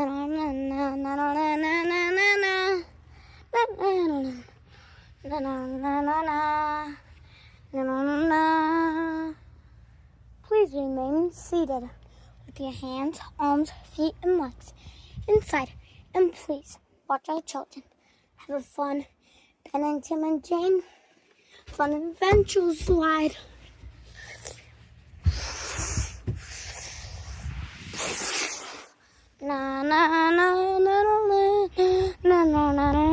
Please remain seated with your hands, arms, feet, and legs inside. And please watch our children have a fun Ben and Tim and Jane fun adventure slide. Na na na na na na na na na na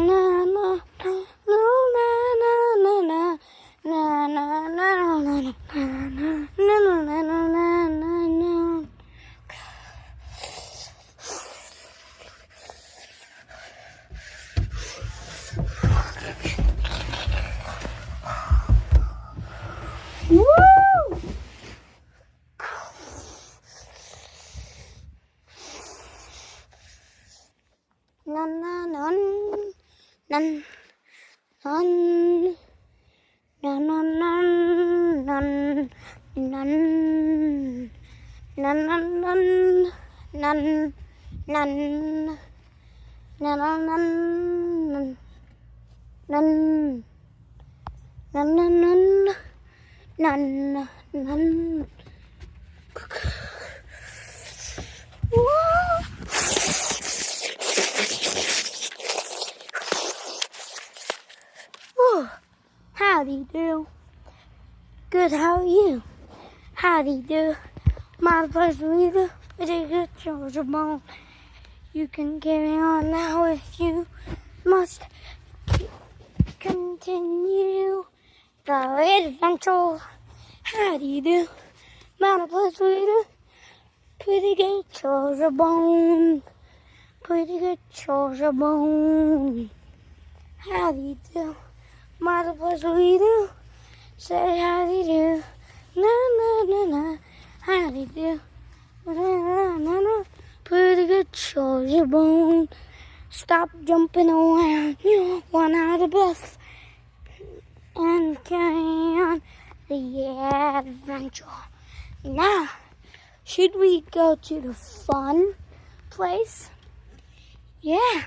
Howdy do. Good, how are you? Howdy do. My pleasure, leader. Pretty good, Georgia Bone. You can carry on now if you must continue the adventure. Howdy do. My pleasure, leader. Pretty good, Georgia Bone. Pretty good, Georgia Bone. Howdy do. My pleasure, leader. Say howdy do. Na na na na. Howdy do. Na na na na. Pretty good, Georgia Bone. Stop jumping around. You run out of breath. And carry on the adventure. Now, should we go to the fun place? Yeah,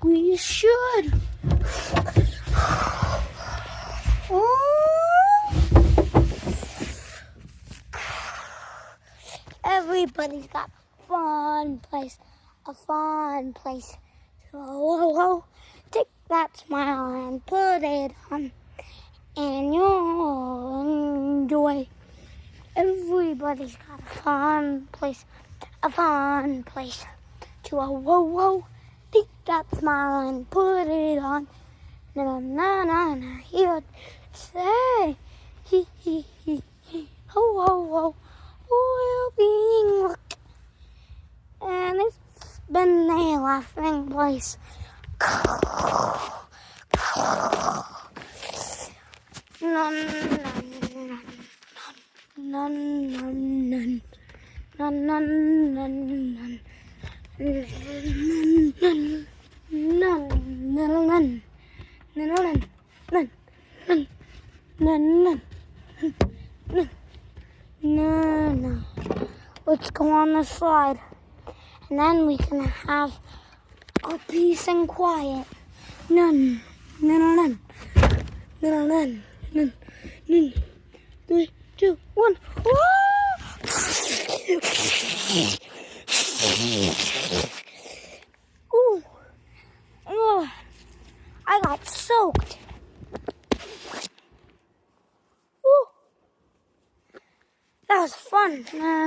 we should. Everybody's got a fun place. So, take that smile and put it on, and you'll enjoy. Everybody's got a fun place. To take that smile and put it on. Na na na na, he'll say, he, ho, we'll be looked. And it's been a laughing place. No. Let's go on the slide, and then we can have a peace and quiet. None. 3, 2, 1. Ooh, I got soaked. Ooh, that was fun. No.